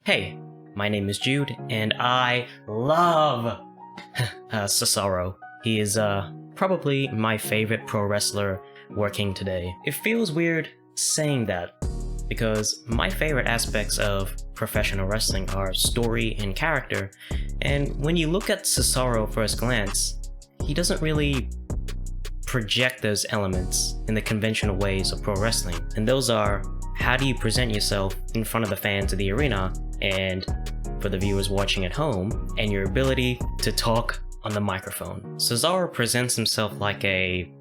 Hey, my name is Jude, and I love Cesaro. He is probably my favorite pro wrestler working today. It feels weird saying that, because my favorite aspects of professional wrestling are story and character, and when you look at Cesaro at first glance, he doesn't really project those elements in the conventional ways of pro wrestling. And those are, how do you present yourself in front of the fans of the arena and for the viewers watching at home, and your ability to talk on the microphone. Cesaro presents himself like a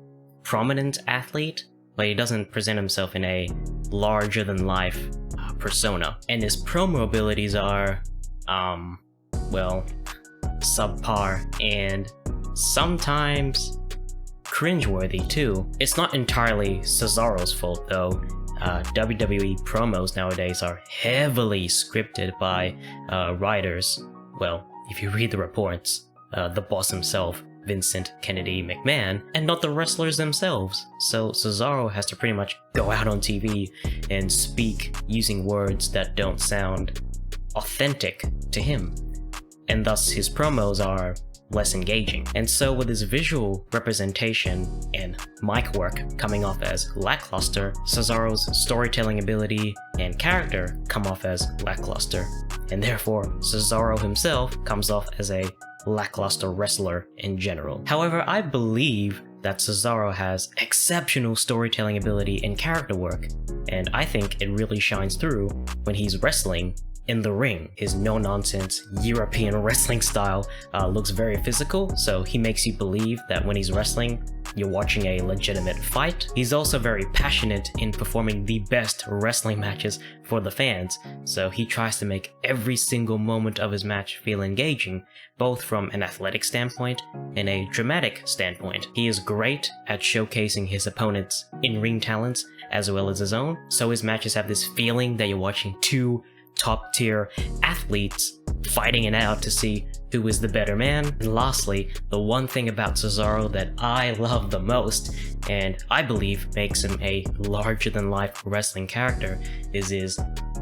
prominent athlete, but he doesn't present himself in a larger-than-life persona. And his promo abilities are, well, subpar and sometimes cringeworthy too. It's not entirely Cesaro's fault though. WWE promos nowadays are heavily scripted by writers. Well, if you read the reports, the boss himself, Vincent Kennedy McMahon, and not the wrestlers themselves. So Cesaro has to pretty much go out on TV and speak using words that don't sound authentic to him, and thus his promos are less engaging. And so with his visual representation and mic work coming off as lackluster, Cesaro's storytelling ability and character come off as lackluster, and therefore Cesaro himself comes off as a lackluster wrestler in general. However, I believe that Cesaro has exceptional storytelling ability and character work, and I think it really shines through when he's wrestling in the ring. His no-nonsense European wrestling style looks very physical, so he makes you believe that when he's wrestling, you're watching a legitimate fight. He's also very passionate in performing the best wrestling matches for the fans, so he tries to make every single moment of his match feel engaging, both from an athletic standpoint and a dramatic standpoint. He is great at showcasing his opponent's in-ring talents as well as his own, so his matches have this feeling that you're watching two top-tier athletes fighting it out to see who is the better man. And lastly, the one thing about Cesaro that I love the most, and I believe makes him a larger-than-life wrestling character, is his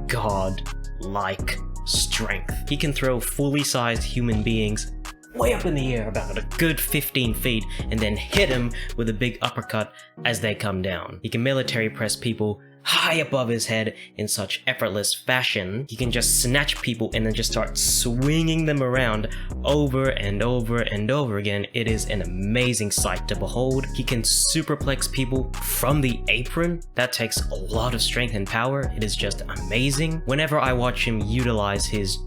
god-like strength. He can throw fully sized human beings way up in the air about a good 15 feet and then hit him with a big uppercut as they come down. He can military press people high above his head in such effortless fashion. He can just snatch people and then just start swinging them around over and over and over again. It is an amazing sight to behold. He can superplex people from the apron. That takes a lot of strength and power. It is just amazing. Whenever I watch him utilize his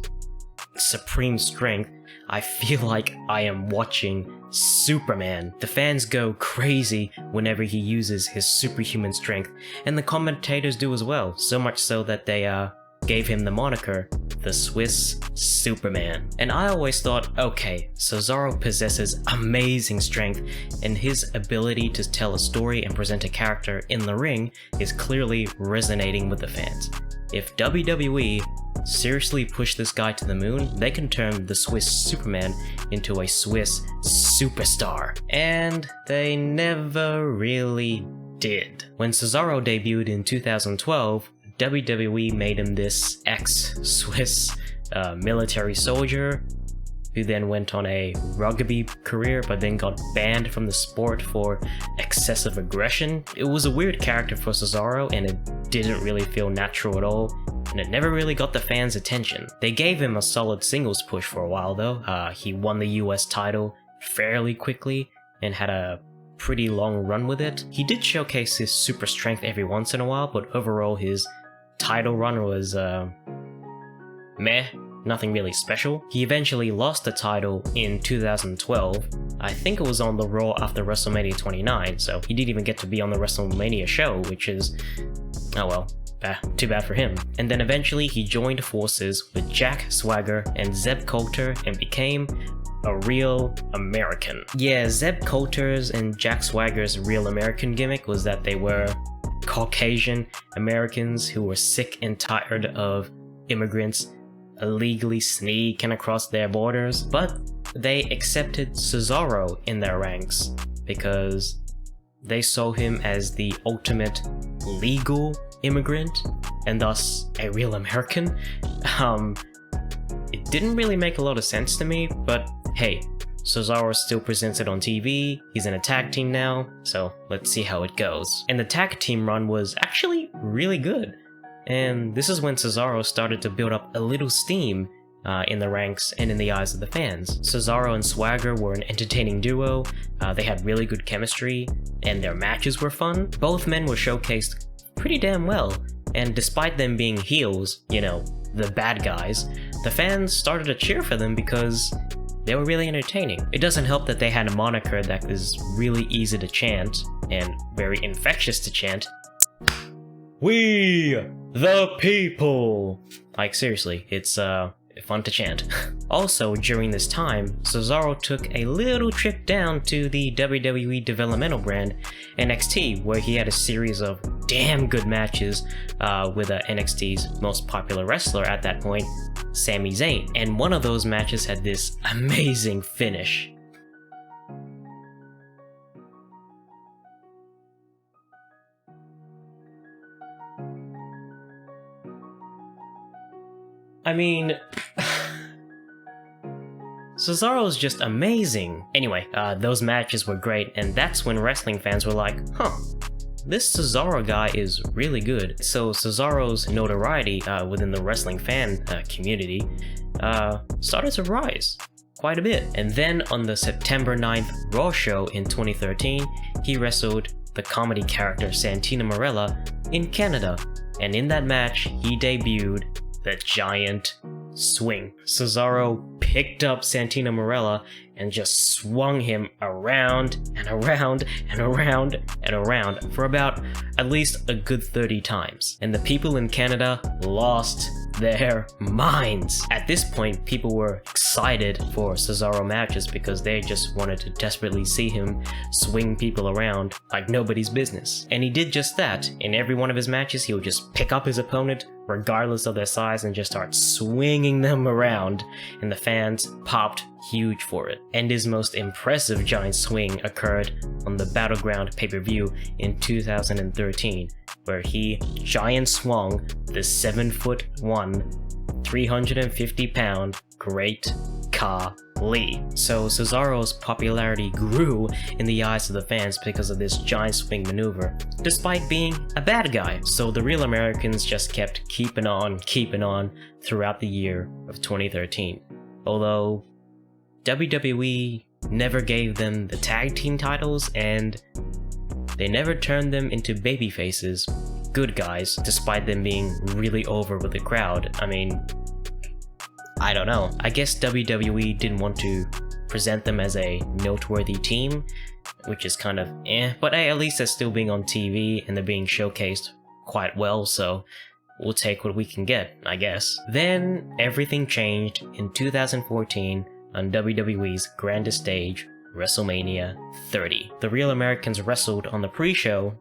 supreme strength, I feel like I am watching Superman. The fans go crazy whenever he uses his superhuman strength, and the commentators do as well, so much so that they gave him the moniker, the Swiss Superman. And I always thought, okay, Cesaro possesses amazing strength, and his ability to tell a story and present a character in the ring is clearly resonating with the fans. If WWE seriously push this guy to the moon, they can turn the Swiss Superman into a Swiss superstar. And they never really did. When Cesaro debuted in 2012, WWE made him this ex-Swiss military soldier who then went on a rugby career but then got banned from the sport for excessive aggression. It was a weird character for Cesaro, and it didn't really feel natural at all, and it never really got the fans' attention. They gave him a solid singles push for a while though. He won the US title fairly quickly and had a pretty long run with it. He did showcase his super strength every once in a while, but overall his title run was meh. Nothing really special. He eventually lost the title in 2012. I think it was on the Raw after WrestleMania 29, so he didn't even get to be on the WrestleMania show, which is, oh well, too bad for him. And then eventually he joined forces with Jack Swagger and Zeb Coulter and became a real American. Yeah, Zeb Coulter's and Jack Swagger's real American gimmick was that they were Caucasian Americans who were sick and tired of immigrants illegally sneaking across their borders, but they accepted Cesaro in their ranks because they saw him as the ultimate legal immigrant, and thus a real American. It didn't really make a lot of sense to me, but hey, Cesaro still presents it on TV, he's in a tag team now, so let's see how it goes. And the tag team run was actually really good, and this is when Cesaro started to build up a little steam in the ranks and in the eyes of the fans. Cesaro and Swagger were an entertaining duo, they had really good chemistry, and their matches were fun. Both men were showcased pretty damn well, and despite them being heels, you know, the bad guys, the fans started to cheer for them because they were really entertaining. It doesn't help that they had a moniker that was really easy to chant and very infectious to chant. We the people! Like seriously, it's fun to chant. Also, during this time, Cesaro took a little trip down to the WWE developmental brand NXT, where he had a series of damn good matches with NXT's most popular wrestler at that point, Sami Zayn. And one of those matches had this amazing finish. I mean, Cesaro's just amazing. Anyway, those matches were great, and that's when wrestling fans were like, huh, this Cesaro guy is really good. So Cesaro's notoriety within the wrestling fan community started to rise quite a bit. And then on the September 9th Raw show in 2013, he wrestled the comedy character Santino Marella in Canada, and in that match, he debuted the giant swing. Cesaro picked up Santino Marella and just swung him around and around and around and around for about at least a good 30 times. And the people in Canada lost their minds. At this point, people were excited for Cesaro matches because they just wanted to desperately see him swing people around like nobody's business. And he did just that. In every one of his matches, he would just pick up his opponent, regardless of their size, and just start swinging them around, and the fans popped huge for it. And his most impressive giant swing occurred on the Battleground pay-per-view in 2013, where he giant swung the 7'1", 350-pound Great Khali. So Cesaro's popularity grew in the eyes of the fans because of this giant swing maneuver, despite being a bad guy. So the Real Americans just kept keeping on throughout the year of 2013. Although WWE never gave them the tag team titles, and they never turned them into babyfaces, good guys, despite them being really over with the crowd. I mean, I don't know. I guess WWE didn't want to present them as a noteworthy team, which is kind of but hey, at least they're still being on TV and they're being showcased quite well, so we'll take what we can get, I guess. Then everything changed in 2014 on WWE's grandest stage, WrestleMania 30. The Real Americans wrestled on the pre-show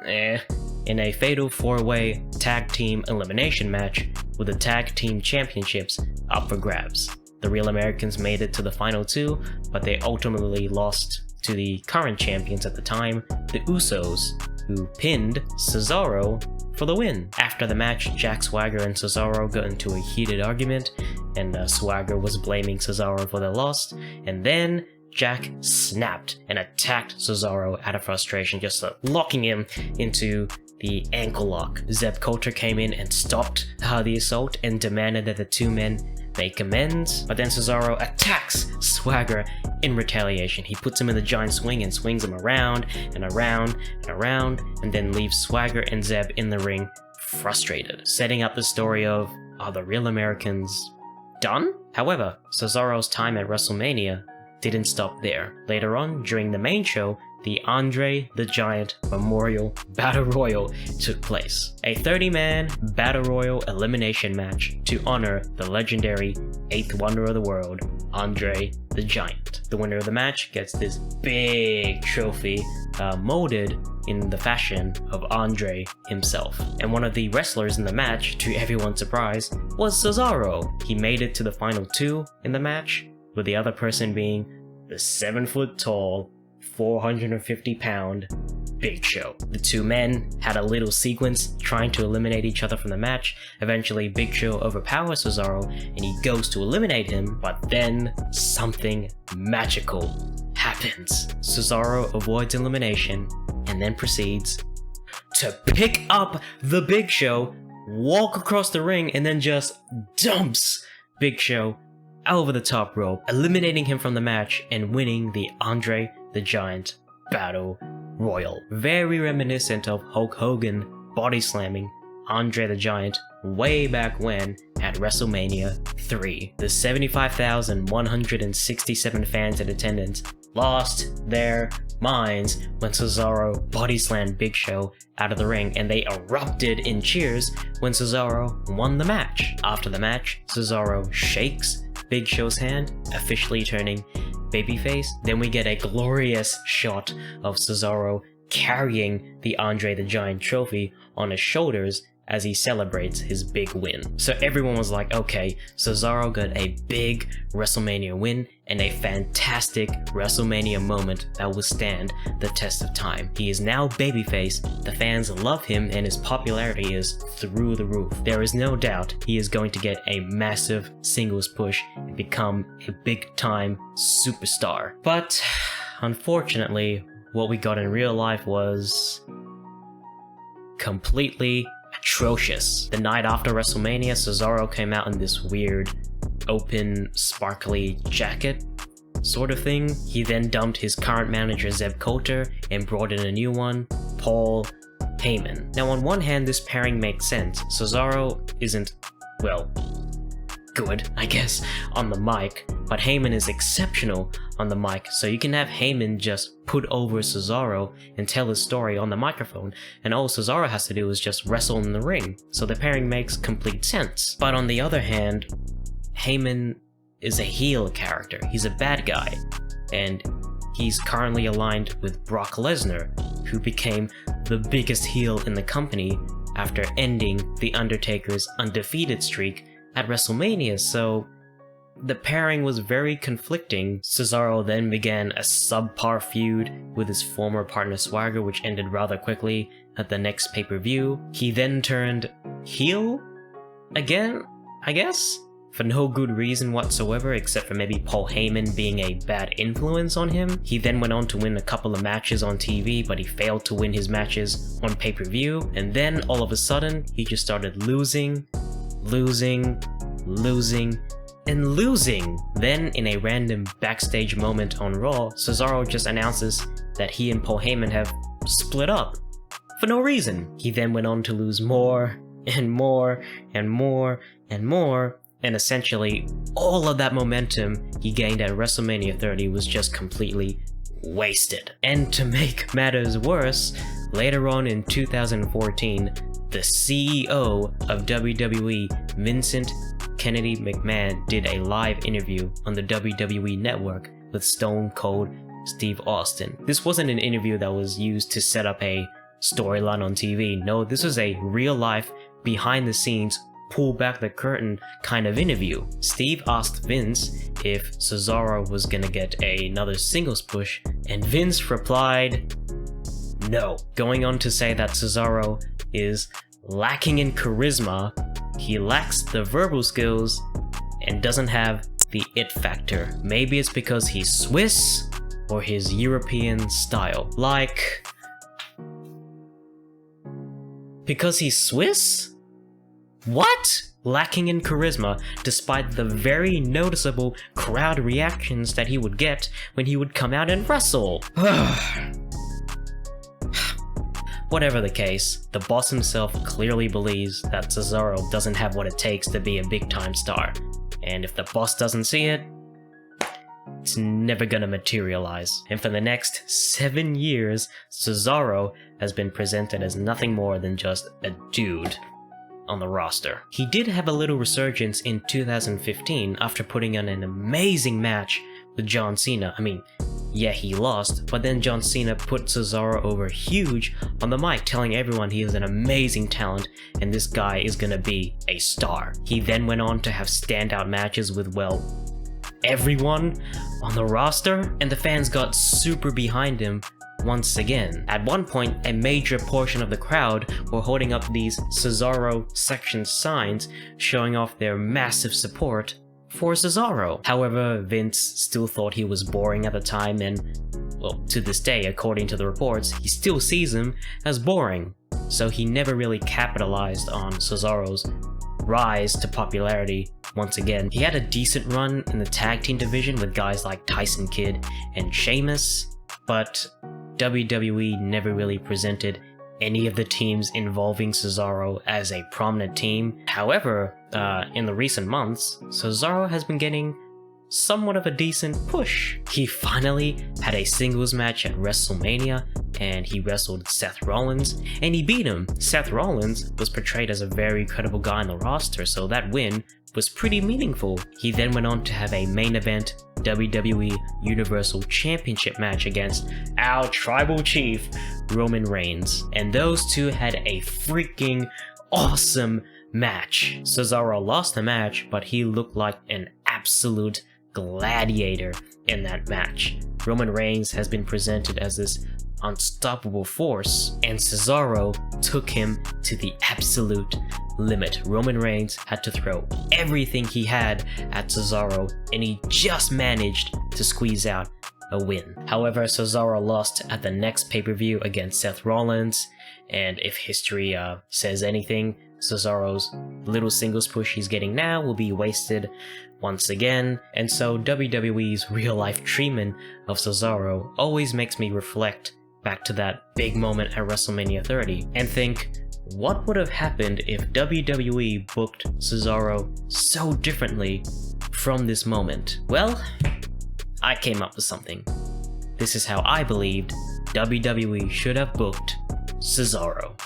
in a fatal 4-way tag team elimination match with the tag team championships up for grabs. The Real Americans made it to the final two, but they ultimately lost to the current champions at the time, the Usos, who pinned Cesaro for the win. After the match, Jack Swagger and Cesaro got into a heated argument, and Swagger was blaming Cesaro for the loss, and then Jack snapped and attacked Cesaro out of frustration, just locking him into the ankle lock. Zeb Coulter came in and stopped the assault and demanded that the two men make amends, but then Cesaro attacks Swagger in retaliation. He puts him in the giant swing and swings him around and around and around, and then leaves Swagger and Zeb in the ring frustrated, setting up the story of, are the Real Americans done? However, Cesaro's time at WrestleMania didn't stop there. Later on, during the main show, the Andre the Giant Memorial Battle Royal took place. A 30-man Battle Royal elimination match to honor the legendary 8th Wonder of the World, Andre the Giant. The winner of the match gets this big trophy molded in the fashion of Andre himself. And one of the wrestlers in the match, to everyone's surprise, was Cesaro. He made it to the final two in the match, with the other person being the 7-foot-tall, 450-pound Big Show. The two men had a little sequence trying to eliminate each other from the match. Eventually, Big Show overpowers Cesaro and he goes to eliminate him, but then something magical happens. Cesaro avoids elimination and then proceeds to pick up the Big Show, walk across the ring, and then just dumps Big Show over the top rope, eliminating him from the match and winning the Andre the Giant Battle Royal. Very reminiscent of Hulk Hogan body slamming Andre the Giant way back when at WrestleMania 3. The 75,167 fans in attendance lost their minds when Cesaro body slammed Big Show out of the ring, and they erupted in cheers when Cesaro won the match. After the match, Cesaro shakes Big Show's hand, officially turning babyface. Then we get a glorious shot of Cesaro carrying the Andre the Giant trophy on his shoulders as he celebrates his big win. So everyone was like, okay, Cesaro got a big WrestleMania win and a fantastic WrestleMania moment that will stand the test of time. He is now babyface, the fans love him, and his popularity is through the roof. There is no doubt he is going to get a massive singles push and become a big-time superstar. But unfortunately, what we got in real life was completely atrocious. The night after WrestleMania, Cesaro came out in this weird, open, sparkly jacket sort of thing. He then dumped his current manager Zeb Coulter and brought in a new one, Paul Heyman. Now on one hand, this pairing makes sense. Cesaro isn't, well, good, I guess, on the mic, but Heyman is exceptional on the mic, so you can have Heyman just put over Cesaro and tell his story on the microphone, and all Cesaro has to do is just wrestle in the ring, so the pairing makes complete sense. But on the other hand, Heyman is a heel character, he's a bad guy, and he's currently aligned with Brock Lesnar, who became the biggest heel in the company after ending The Undertaker's undefeated streak at WrestleMania, so the pairing was very conflicting. Cesaro then began a subpar feud with his former partner Swagger, which ended rather quickly at the next pay-per-view. He then turned heel again, I guess? For no good reason whatsoever, except for maybe Paul Heyman being a bad influence on him. He then went on to win a couple of matches on TV, but he failed to win his matches on pay-per-view, and then all of a sudden, he just started losing, and losing. Then, in a random backstage moment on Raw, Cesaro just announces that he and Paul Heyman have split up for no reason. He then went on to lose more and more and more and more, and essentially all of that momentum he gained at WrestleMania 30 was just completely wasted. And to make matters worse, later on in 2014, the CEO of WWE, Vincent Kennedy McMahon, did a live interview on the WWE Network with Stone Cold Steve Austin. This wasn't an interview that was used to set up a storyline on TV. No, this was a real-life, behind-the-scenes, pull back the curtain kind of interview. Steve asked Vince if Cesaro was gonna get another singles push, and Vince replied, no, going on to say that Cesaro is lacking in charisma, he lacks the verbal skills, and doesn't have the it factor. Maybe it's because he's Swiss or his European style. Like, because he's Swiss? What? Lacking in charisma, despite the very noticeable crowd reactions that he would get when he would come out and wrestle. Whatever the case, the boss himself clearly believes that Cesaro doesn't have what it takes to be a big-time star, and if the boss doesn't see it, it's never gonna materialize. And for the next 7 years, Cesaro has been presented as nothing more than just a dude on the roster. He did have a little resurgence in 2015 after putting on an amazing match with John Cena. I mean, yeah, he lost, but then John Cena put Cesaro over huge on the mic, telling everyone he is an amazing talent and this guy is gonna be a star. He then went on to have standout matches with, well, everyone on the roster, and the fans got super behind him once again. At one point, a major portion of the crowd were holding up these Cesaro section signs showing off their massive support for Cesaro. However, Vince still thought he was boring at the time, and, well, to this day, according to the reports, he still sees him as boring. So he never really capitalized on Cesaro's rise to popularity once again. He had a decent run in the tag team division with guys like Tyson Kidd and Sheamus, but WWE never really presented any of the teams involving Cesaro as a prominent team. However, in the recent months, Cesaro has been getting somewhat of a decent push. He finally had a singles match at WrestleMania, and he wrestled Seth Rollins, and he beat him. Seth Rollins was portrayed as a very credible guy on the roster, so that win was pretty meaningful. He then went on to have a main event WWE Universal Championship match against our tribal chief, Roman Reigns, and those two had a freaking awesome match. Cesaro lost the match, but he looked like an absolute gladiator in that match. Roman Reigns has been presented as this unstoppable force, and Cesaro took him to the absolute limit. Roman Reigns had to throw everything he had at Cesaro, and he just managed to squeeze out a win. However, Cesaro lost at the next pay-per-view against Seth Rollins, and if history says anything, Cesaro's little singles push he's getting now will be wasted once again, and so WWE's real-life treatment of Cesaro always makes me reflect back to that big moment at WrestleMania 30 and think, what would have happened if WWE booked Cesaro so differently from this moment? Well, I came up with something. This is how I believed WWE should have booked Cesaro.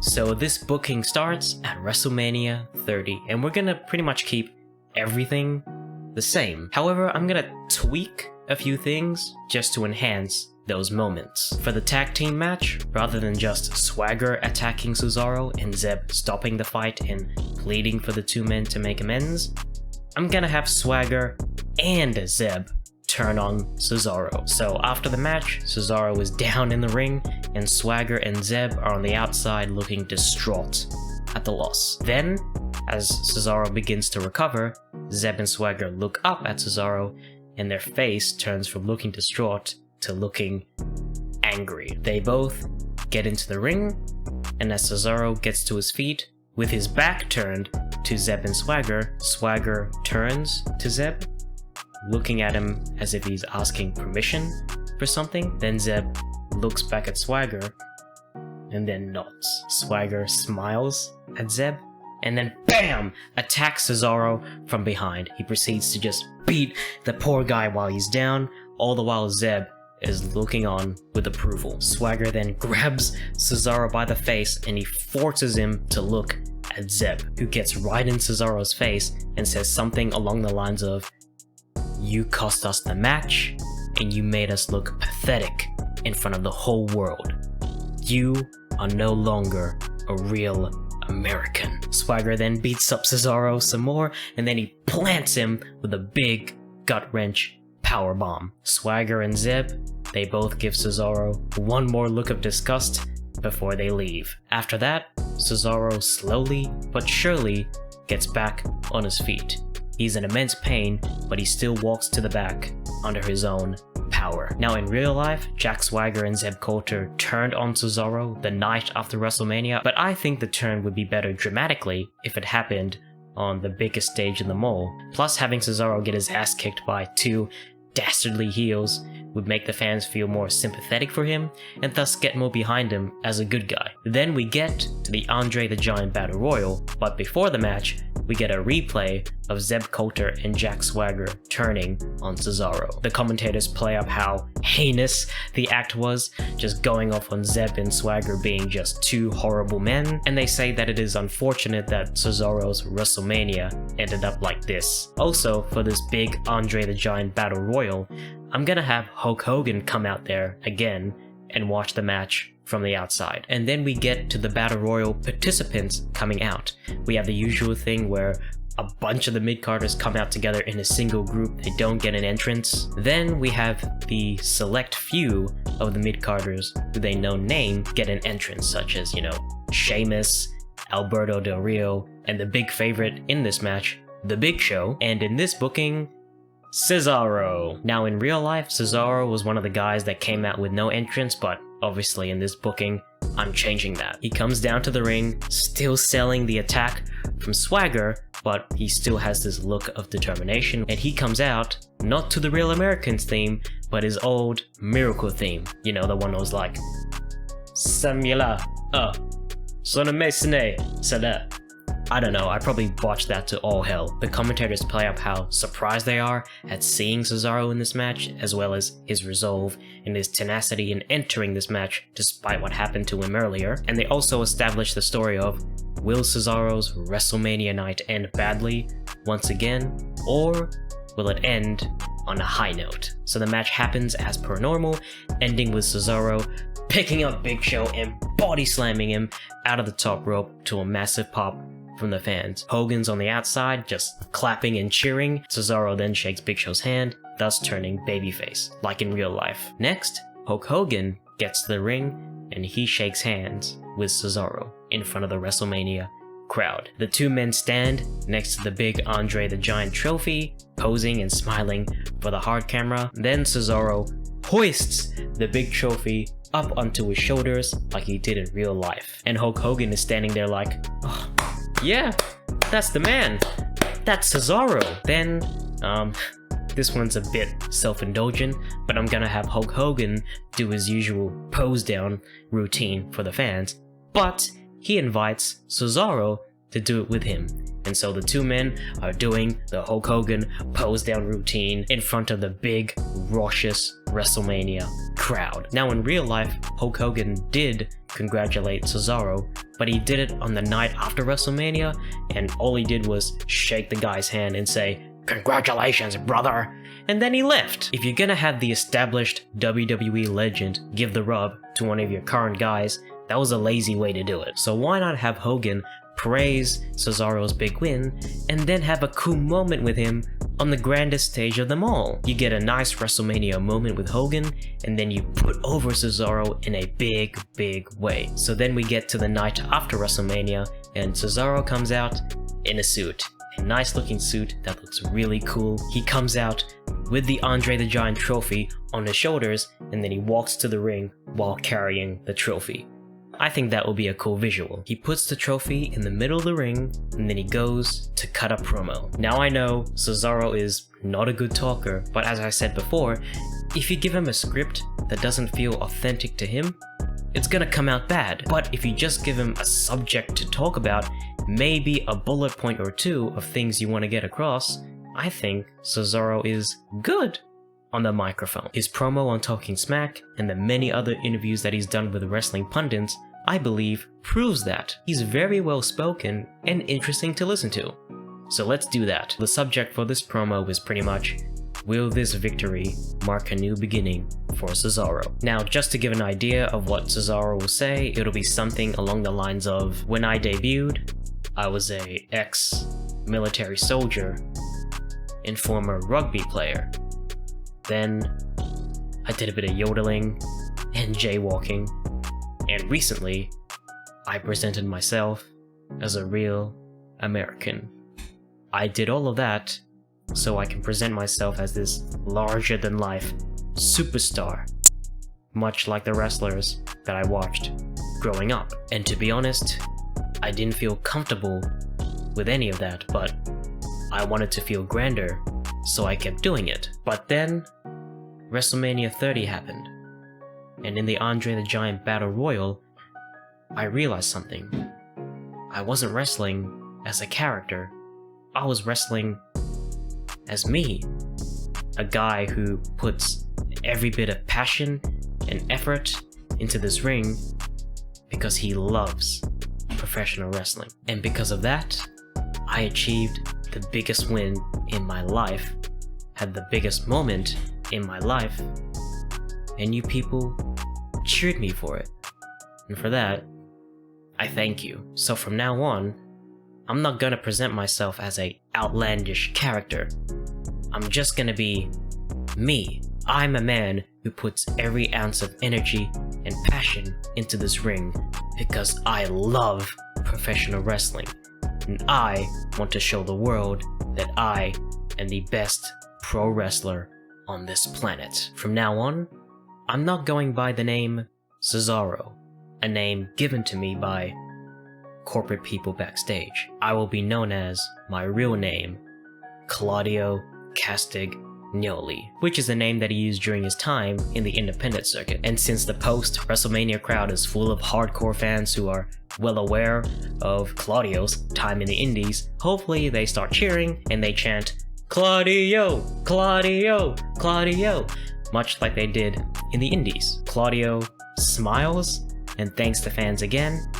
So this booking starts at WrestleMania 30, and we're gonna pretty much keep everything the same. However, I'm gonna tweak a few things just to enhance those moments. For the tag team match, rather than just Swagger attacking Cesaro and Zeb stopping the fight and pleading for the two men to make amends, I'm gonna have Swagger and Zeb turn on Cesaro. So after the match, Cesaro is down in the ring, and Swagger and Zeb are on the outside looking distraught at the loss. Then, as Cesaro begins to recover, Zeb and Swagger look up at Cesaro, and their face turns from looking distraught to looking angry. They both get into the ring, and as Cesaro gets to his feet, with his back turned to Zeb and Swagger, Swagger turns to Zeb, looking at him as if he's asking permission for something. Then Zeb looks back at Swagger and then nods. Swagger smiles at Zeb and then BAM! Attacks Cesaro from behind. He proceeds to just beat the poor guy while he's down, all the while Zeb is looking on with approval. Swagger then grabs Cesaro by the face and he forces him to look at Zeb, who gets right in Cesaro's face and says something along the lines of, "You cost us the match, and you made us look pathetic in front of the whole world. You are no longer a real American." Swagger then beats up Cesaro some more, and then he plants him with a big gut-wrench powerbomb. Swagger and Zeb, they both give Cesaro one more look of disgust before they leave. After that, Cesaro slowly but surely gets back on his feet. He's in immense pain, but he still walks to the back under his own power. Now in real life, Jack Swagger and Zeb Coulter turned on Cesaro the night after WrestleMania, but I think the turn would be better dramatically if it happened on the biggest stage in the mall. Plus, having Cesaro get his ass kicked by two dastardly heels would make the fans feel more sympathetic for him, and thus get more behind him as a good guy. Then we get to the Andre the Giant Battle Royal, but before the match, we get a replay of Zeb Coulter and Jack Swagger turning on Cesaro. The commentators play up how heinous the act was, just going off on Zeb and Swagger being just two horrible men, and they say that it is unfortunate that Cesaro's WrestleMania ended up like this. Also, for this big Andre the Giant Battle Royal, I'm gonna have Hulk Hogan come out there again and watch the match from the outside. And then we get to the Battle Royal participants coming out. We have the usual thing where a bunch of the mid-carders come out together in a single group. They don't get an entrance. Then we have the select few of the mid-carders who they know name get an entrance, such as, Sheamus, Alberto Del Rio, and the big favorite in this match, The Big Show, and in this booking, Cesaro. Now in real life, Cesaro was one of the guys that came out with no entrance, but obviously in this booking, I'm changing that. He comes down to the ring, still selling the attack from Swagger, but he still has this look of determination, and he comes out, not to the Real Americans theme, but his old Miracle theme. The one that was like, Samuela, Sono Mesne, Sada. I don't know, I probably botched that to all hell. The commentators play up how surprised they are at seeing Cesaro in this match, as well as his resolve and his tenacity in entering this match despite what happened to him earlier. And they also establish the story of, will Cesaro's WrestleMania night end badly once again, or will it end on a high note? So the match happens as per normal, ending with Cesaro picking up Big Show and body slamming him out of the top rope to a massive pop from the fans. Hogan's on the outside, just clapping and cheering. Cesaro then shakes Big Show's hand, thus turning babyface, like in real life. Next, Hulk Hogan gets to the ring, and he shakes hands with Cesaro in front of the WrestleMania crowd. The two men stand next to the big Andre the Giant trophy, posing and smiling for the hard camera. Then Cesaro hoists the big trophy up onto his shoulders like he did in real life. And Hulk Hogan is standing there like, oh, yeah, that's the man. That's Cesaro. Then, this one's a bit self-indulgent, but I'm gonna have Hulk Hogan do his usual pose down routine for the fans, but he invites Cesaro to do it with him. And so the two men are doing the Hulk Hogan pose down routine in front of the big, raucous WrestleMania crowd. Now in real life, Hulk Hogan did congratulate Cesaro, but he did it on the night after WrestleMania, and all he did was shake the guy's hand and say, "Congratulations, brother!" And then he left. If you're gonna have the established WWE legend give the rub to one of your current guys, that was a lazy way to do it. So why not have Hogan praise Cesaro's big win, and then have a cool moment with him on the grandest stage of them all? You get a nice WrestleMania moment with Hogan, and then you put over Cesaro in a big, big way. So then we get to the night after WrestleMania, and Cesaro comes out in a suit. A nice looking suit that looks really cool. He comes out with the Andre the Giant trophy on his shoulders, and then he walks to the ring while carrying the trophy. I think that will be a cool visual. He puts the trophy in the middle of the ring, and then he goes to cut a promo. Now I know Cesaro is not a good talker, but as I said before, if you give him a script that doesn't feel authentic to him, it's gonna come out bad. But if you just give him a subject to talk about, maybe a bullet point or two of things you want to get across, I think Cesaro is good on the microphone. His promo on Talking Smack and the many other interviews that he's done with wrestling pundits, I believe, proves that. He's very well spoken and interesting to listen to. So let's do that. The subject for this promo is pretty much, will this victory mark a new beginning for Cesaro? Now, just to give an idea of what Cesaro will say, it'll be something along the lines of, when I debuted, I was a ex-military soldier and former rugby player. Then I did a bit of yodeling and jaywalking, and recently I presented myself as a real American. I did all of that so I can present myself as this larger-than-life superstar, much like the wrestlers that I watched growing up. And to be honest, I didn't feel comfortable with any of that, but I wanted to feel grander, so I kept doing it. But then WrestleMania 30 happened, and in the Andre the Giant Battle Royal, I realized something. I wasn't wrestling as a character, I was wrestling as me. A guy who puts every bit of passion and effort into this ring because he loves professional wrestling. And because of that, I achieved the biggest win in my life, had the biggest moment in my life, and you people cheered me for it. And for that, I thank you. So from now on, I'm not gonna present myself as a outlandish character. I'm just gonna be me. I'm a man who puts every ounce of energy and passion into this ring because I love professional wrestling, and I want to show the world that I am the best pro wrestler on this planet. From now on, I'm not going by the name Cesaro, a name given to me by corporate people backstage. I will be known as my real name, Claudio Castagnoli, which is the name that he used during his time in the independent circuit. And since the post-WrestleMania crowd is full of hardcore fans who are well aware of Claudio's time in the indies, hopefully they start cheering and they chant, Claudio, Claudio, Claudio, much like they did in the indies. Claudio smiles and thanks the fans again,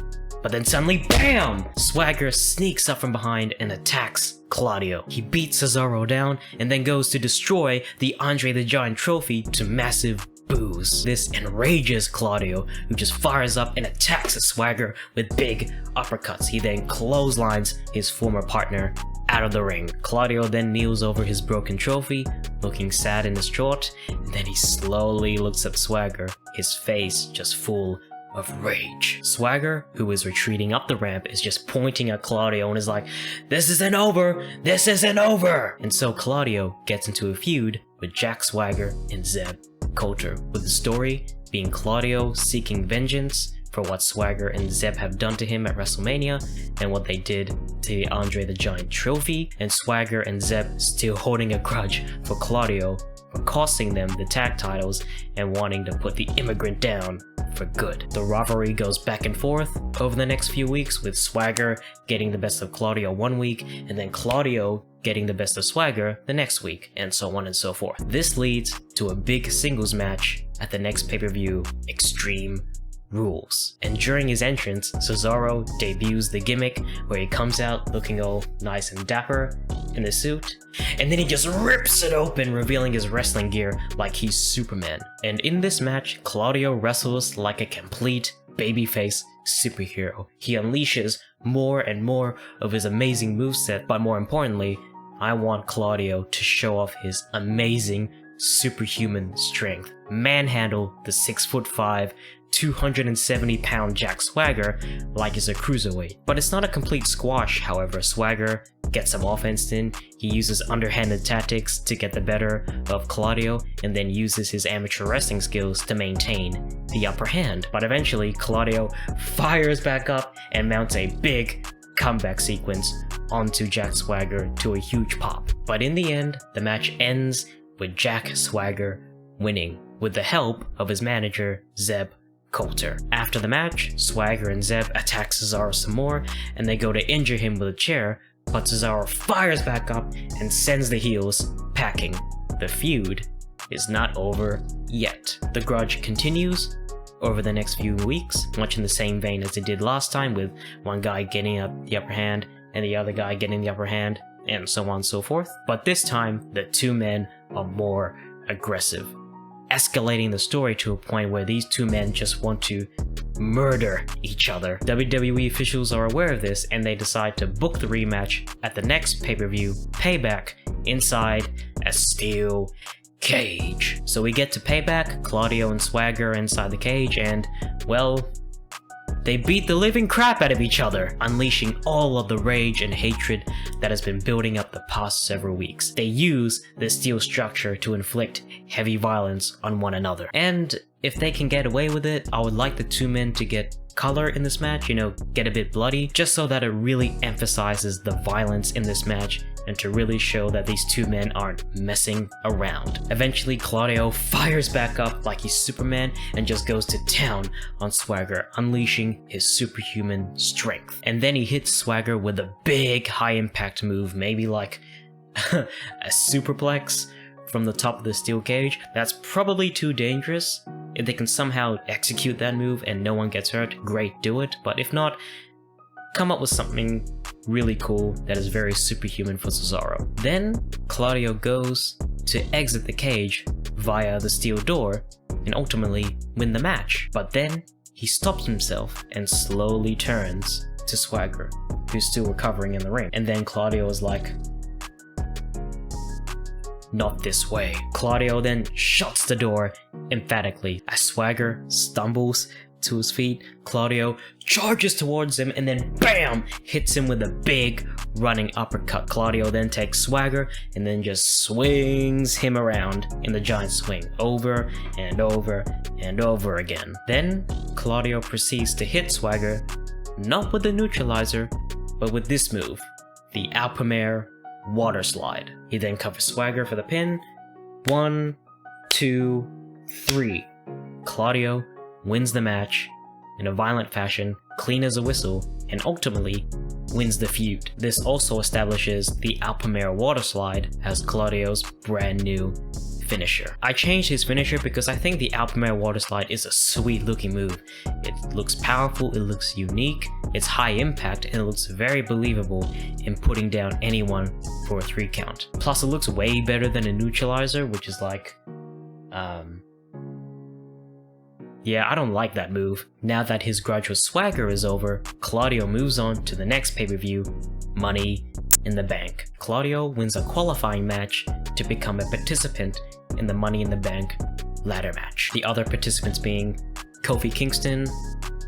but then suddenly, BAM! Swagger sneaks up from behind and attacks Claudio. He beats Cesaro down and then goes to destroy the Andre the Giant trophy to massive boos. This enrages Claudio, who just fires up and attacks Swagger with big uppercuts. He then clotheslines his former partner out of the ring. Claudio then kneels over his broken trophy, looking sad and distraught, and then he slowly looks at Swagger, his face just full of rage. Swagger, who is retreating up the ramp, is just pointing at Claudio and is like, this isn't over! This isn't over! And so Claudio gets into a feud with Jack Swagger and Zeb Coulter, with the story being Claudio seeking vengeance for what Swagger and Zeb have done to him at WrestleMania and what they did to the Andre the Giant trophy, and Swagger and Zeb still holding a grudge for Claudio for costing them the tag titles and wanting to put the immigrant down for good. The rivalry goes back and forth over the next few weeks, with Swagger getting the best of Claudio one week and then Claudio getting the best of Swagger the next week, and so on and so forth. This leads to a big singles match at the next pay-per-view, Extreme Rules. And during his entrance, Cesaro debuts the gimmick where he comes out looking all nice and dapper in the suit, and then he just rips it open, revealing his wrestling gear like he's Superman. And in this match, Claudio wrestles like a complete babyface superhero. He unleashes more and more of his amazing moveset, but more importantly, I want Claudio to show off his amazing superhuman strength. Manhandle the 6'5", 270-pound Jack Swagger like he's a cruiserweight. But it's not a complete squash, however. Swagger gets some offense in, he uses underhanded tactics to get the better of Claudio, and then uses his amateur wrestling skills to maintain the upper hand. But eventually, Claudio fires back up and mounts a big comeback sequence onto Jack Swagger to a huge pop. But in the end, the match ends with Jack Swagger winning, with the help of his manager, Zeb Coulter. After the match, Swagger and Zeb attack Cesaro some more, and they go to injure him with a chair, but Cesaro fires back up and sends the heels packing. The feud is not over yet. The grudge continues over the next few weeks, much in the same vein as it did last time, with one guy getting up the upper hand and the other guy getting the upper hand, and so on and so forth. But this time, the two men are more aggressive, escalating the story to a point where these two men just want to murder each other. WWE officials are aware of this, and they decide to book the rematch at the next pay-per-view, Payback, inside a steel cage. So we get to Payback, Claudio and Swagger inside the cage, and, well, they beat the living crap out of each other, unleashing all of the rage and hatred that has been building up the past several weeks. They use the steel structure to inflict heavy violence on one another. And if they can get away with it, I would like the two men to get color in this match, get a bit bloody, just so that it really emphasizes the violence in this match and to really show that these two men aren't messing around. Eventually, Claudio fires back up like he's Superman and just goes to town on Swagger, unleashing his superhuman strength. And then he hits Swagger with a big high-impact move, maybe like a superplex from the top of the steel cage. That's probably too dangerous. If they can somehow execute that move and no one gets hurt, great, do it. But if not, come up with something really cool that is very superhuman for Cesaro. Then Claudio goes to exit the cage via the steel door and ultimately win the match. But then he stops himself and slowly turns to Swagger, who's still recovering in the ring. And then Claudio is like, "Not this way." Claudio then shuts the door emphatically. As Swagger stumbles to his feet, Claudio charges towards him and then BAM! Hits him with a big running uppercut. Claudio then takes Swagger and then just swings him around in the giant swing over and over and over again. Then Claudio proceeds to hit Swagger, not with the neutralizer, but with this move, the Alpamare water slide. He then covers Swagger for the pin. 1, 2, 3. Claudio wins the match in a violent fashion, clean as a whistle, and ultimately wins the feud. This also establishes the Alpamare water slide as Claudio's brand new finisher. I changed his finisher because I think the Alpamare water slide is a sweet looking move. It looks powerful, it looks unique, it's high impact, and it looks very believable in putting down anyone for a 3 count. Plus it looks way better than a neutralizer, which is like, yeah, I don't like that move. Now that his grudge with Swagger is over, Claudio moves on to the next pay-per-view, Money in the Bank. Claudio wins a qualifying match to become a participant in the Money in the Bank ladder match. The other participants being Kofi Kingston,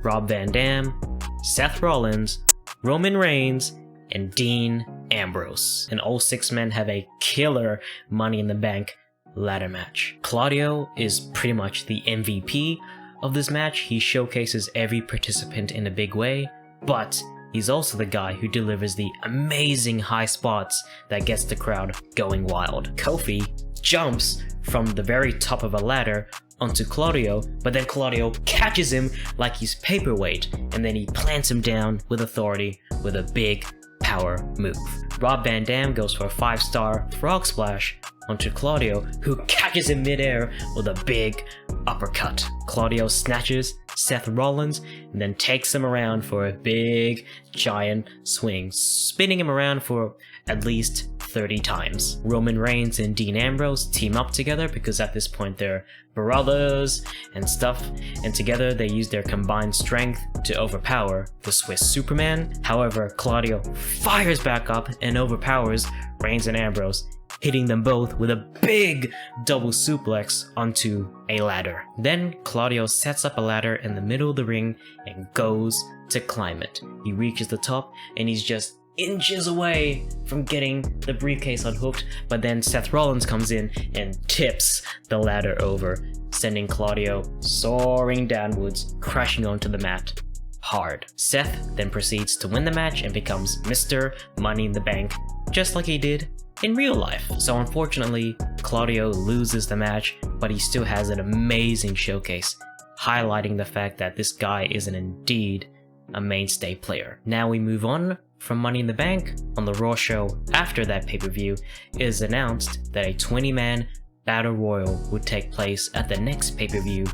Rob Van Dam, Seth Rollins, Roman Reigns, and Dean Ambrose. And all 6 men have a killer Money in the Bank ladder match. Claudio is pretty much the MVP of this match. He showcases every participant in a big way, but he's also the guy who delivers the amazing high spots that gets the crowd going wild. Kofi jumps from the very top of a ladder onto Claudio, but then Claudio catches him like he's paperweight, and then he plants him down with authority with a big power move. Rob Van Dam goes for a 5-star frog splash onto Claudio, who catches him midair with a big uppercut. Claudio snatches Seth Rollins and then takes him around for a big giant swing, spinning him around for at least 30 times. Roman Reigns and Dean Ambrose team up together because at this point they're brothers and stuff, and together they use their combined strength to overpower the Swiss Superman. However, Claudio fires back up and overpowers Reigns and Ambrose, hitting them both with a big double suplex onto a ladder. Then Claudio sets up a ladder in the middle of the ring and goes to climb it. He reaches the top and he's just inches away from getting the briefcase unhooked, but then Seth Rollins comes in and tips the ladder over, sending Claudio soaring downwards, crashing onto the mat hard. Seth then proceeds to win the match and becomes Mr. Money in the Bank, just like he did in real life. So unfortunately, Claudio loses the match, but he still has an amazing showcase, highlighting the fact that this guy is indeed a mainstay player. Now we move on from Money in the Bank. On the Raw show after that pay-per-view, it is announced that a 20-man Battle Royal would take place at the next pay-per-view,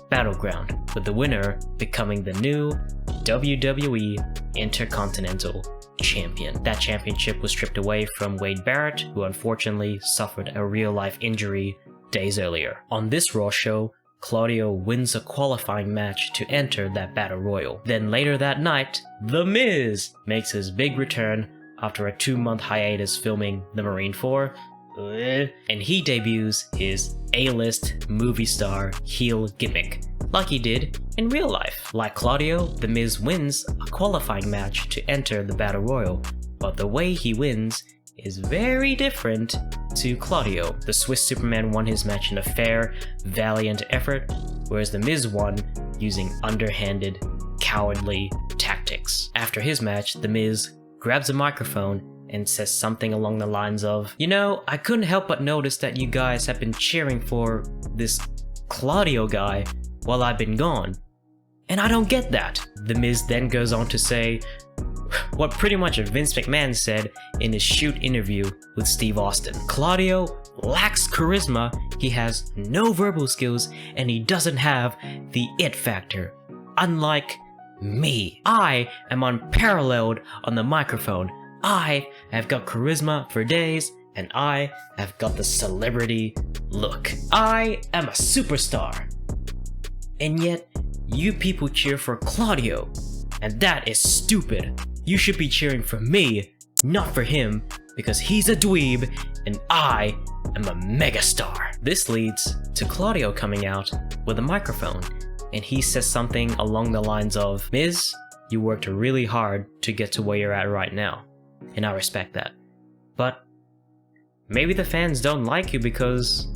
Battleground, with the winner becoming the new WWE Intercontinental Champion. That championship was stripped away from Wade Barrett, who unfortunately suffered a real-life injury days earlier. On this Raw show, Claudio wins a qualifying match to enter that Battle Royal. Then later that night, The Miz makes his big return after a 2-month hiatus filming The Marine 4, and he debuts his A-list movie star heel gimmick, like he did in real life. Like Claudio, The Miz wins a qualifying match to enter the Battle Royal, but the way he wins is very different to Claudio. The Swiss Superman won his match in a fair, valiant effort, whereas The Miz won using underhanded, cowardly tactics. After his match, The Miz grabs a microphone and says something along the lines of, "You know, I couldn't help but notice that you guys have been cheering for this Claudio guy while I've been gone, and I don't get that." The Miz then goes on to say what pretty much Vince McMahon said in his shoot interview with Steve Austin. Claudio lacks charisma, he has no verbal skills, and he doesn't have the it factor. Unlike me, I am unparalleled on the microphone. I have got charisma for days, and I have got the celebrity look. I am a superstar. And yet, you people cheer for Claudio, and that is stupid. You should be cheering for me, not for him, because he's a dweeb and I am a megastar. This leads to Claudio coming out with a microphone, and he says something along the lines of, Miz, you worked really hard to get to where you're at right now, and I respect that. But maybe the fans don't like you because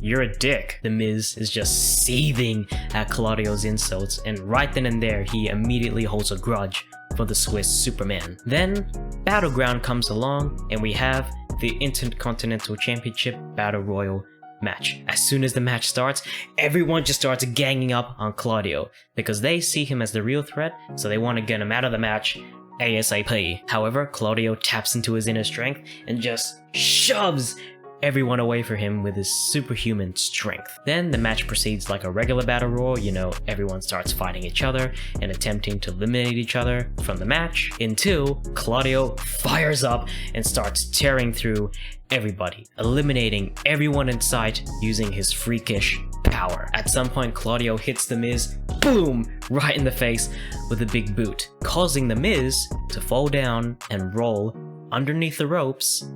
you're a dick. The Miz is just seething at Claudio's insults, and right then and there, he immediately holds a grudge for the Swiss Superman. Then, Battleground comes along, and we have the Intercontinental Championship Battle Royal match. As soon as the match starts, everyone just starts ganging up on Claudio, because they see him as the real threat, so they want to get him out of the match ASAP. However, Claudio taps into his inner strength and just shoves everyone away from him with his superhuman strength. Then the match proceeds like a regular battle royal, everyone starts fighting each other and attempting to eliminate each other from the match, until Claudio fires up and starts tearing through everybody, eliminating everyone in sight using his freakish power. At some point, Claudio hits The Miz, boom, right in the face with a big boot, causing The Miz to fall down and roll underneath the ropes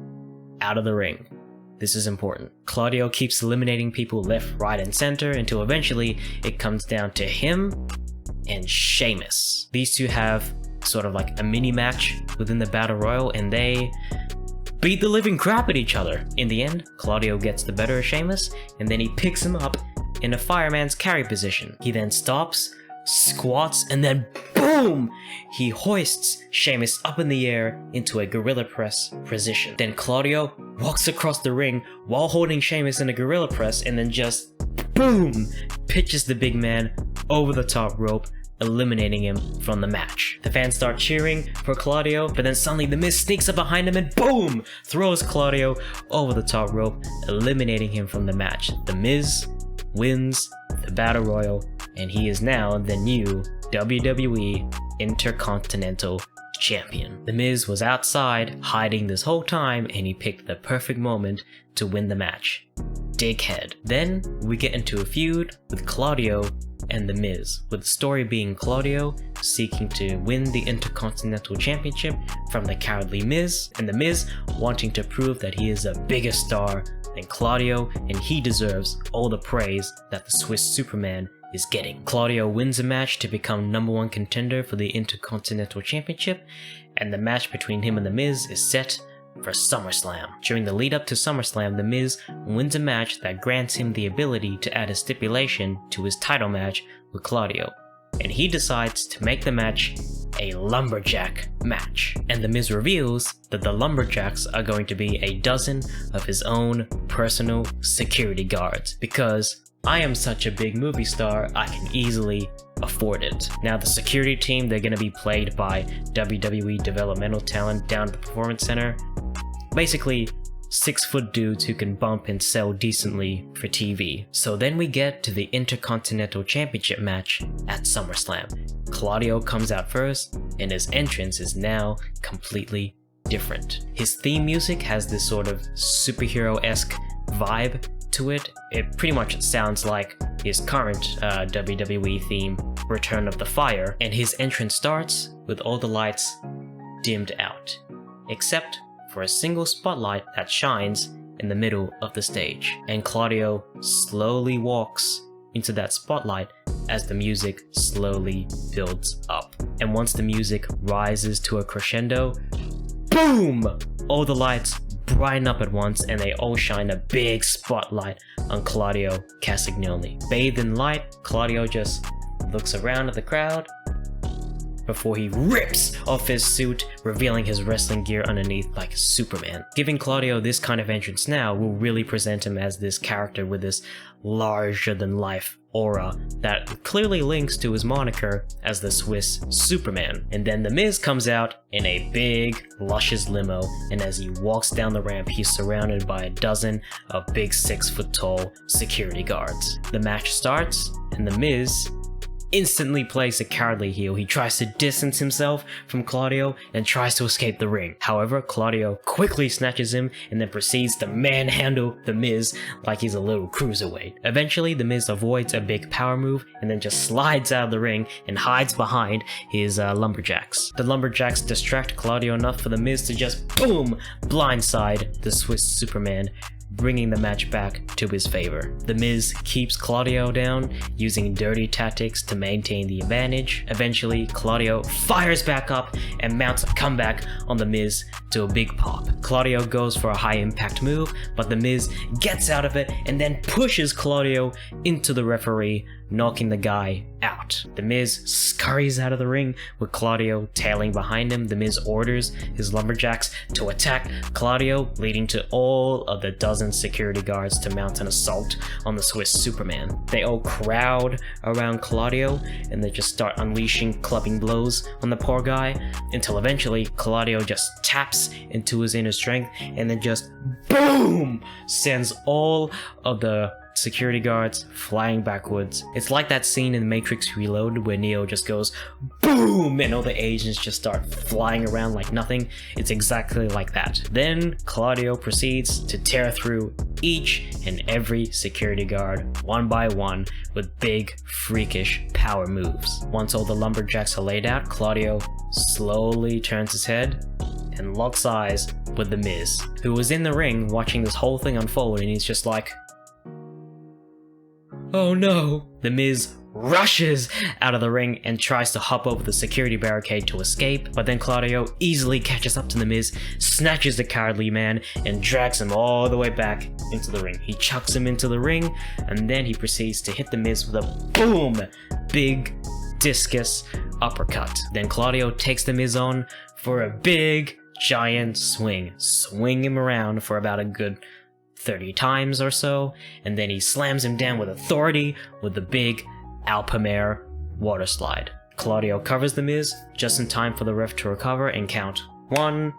out of the ring. This is important. Claudio keeps eliminating people left, right, and center until eventually it comes down to him and Sheamus. These two have sort of like a mini match within the Battle Royal, and they beat the living crap at each other. In the end, Claudio gets the better of Sheamus, and then he picks him up in a fireman's carry position. He then stops, squats, and then boom! He hoists Sheamus up in the air into a gorilla press position. Then Claudio walks across the ring while holding Sheamus in a gorilla press, and then just boom! Pitches the big man over the top rope, eliminating him from the match. The fans start cheering for Claudio, but then suddenly The Miz sneaks up behind him and boom! Throws Claudio over the top rope, eliminating him from the match. The Miz wins the Battle Royal, and he is now the new WWE Intercontinental Champion. The Miz was outside hiding this whole time, and he picked the perfect moment to win the match. Dickhead. Then we get into a feud with Claudio and The Miz, with the story being Claudio seeking to win the Intercontinental Championship from the cowardly Miz, and The Miz wanting to prove that he is a bigger star than Claudio, and he deserves all the praise that the Swiss Superman is getting. Claudio wins a match to become #1 contender for the Intercontinental Championship, and the match between him and The Miz is set for SummerSlam. During the lead up to SummerSlam, The Miz wins a match that grants him the ability to add a stipulation to his title match with Claudio, and he decides to make the match a lumberjack match. And The Miz reveals that the lumberjacks are going to be a dozen of his own personal security guards, because I am such a big movie star, I can easily afford it. Now the security team, they're going to be played by WWE developmental talent down at the Performance Center. Basically, 6-foot dudes who can bump and sell decently for TV. So then we get to the Intercontinental Championship match at SummerSlam. Claudio comes out first, and his entrance is now completely different. His theme music has this sort of superhero-esque vibe to it. It pretty much sounds like his current WWE theme, Return of the Fire, and his entrance starts with all the lights dimmed out, except for a single spotlight that shines in the middle of the stage. And Claudio slowly walks into that spotlight as the music slowly builds up. And once the music rises to a crescendo, boom! All the lights brighten up at once, and they all shine a big spotlight on Claudio Castagnoli. Bathed in light, Claudio just looks around at the crowd before he rips off his suit, revealing his wrestling gear underneath like Superman. Giving Claudio this kind of entrance now will really present him as this character with this larger-than-life aura that clearly links to his moniker as the Swiss Superman. And then The Miz comes out in a big, luscious limo, and as he walks down the ramp, he's surrounded by a dozen of big 6-foot-tall security guards. The match starts, and The Miz instantly plays a cowardly heel. He tries to distance himself from Claudio and tries to escape the ring. However, Claudio quickly snatches him and then proceeds to manhandle The Miz like he's a little cruiserweight. Eventually, The Miz avoids a big power move and then just slides out of the ring and hides behind his lumberjacks. The lumberjacks distract Claudio enough for The Miz to just boom blindside the Swiss Superman, bringing the match back to his favor. The Miz keeps Claudio down, using dirty tactics to maintain the advantage. Eventually, Claudio fires back up and mounts a comeback on The Miz to a big pop. Claudio goes for a high impact move, but The Miz gets out of it and then pushes Claudio into the referee, knocking the guy out. The Miz scurries out of the ring with Claudio tailing behind him. The Miz orders his lumberjacks to attack Claudio, leading to all of the dozen security guards to mount an assault on the Swiss Superman. They all crowd around Claudio and they just start unleashing clubbing blows on the poor guy until eventually Claudio just taps into his inner strength and then just boom sends all of the security guards flying backwards. It's like that scene in Matrix Reloaded where Neo just goes boom and all the agents just start flying around like nothing. It's exactly like that. Then Claudio proceeds to tear through each and every security guard one by one with big freakish power moves. Once all the lumberjacks are laid out, Claudio slowly turns his head and locks eyes with The Miz, who was in the ring watching this whole thing unfold, and he's just like, oh no! The Miz rushes out of the ring and tries to hop over the security barricade to escape, but then Claudio easily catches up to The Miz, snatches the cowardly man, and drags him all the way back into the ring. He chucks him into the ring, and then he proceeds to hit The Miz with a boom! Big discus uppercut. Then Claudio takes The Miz on for a big, giant swing him around for about a good 30 times or so, and then he slams him down with authority with the big Alpamare water slide. Claudio covers The Miz just in time for the ref to recover and count 1,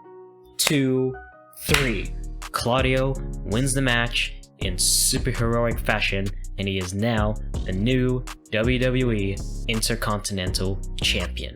2, 3. Claudio wins the match in superheroic fashion, and he is now the new WWE Intercontinental Champion.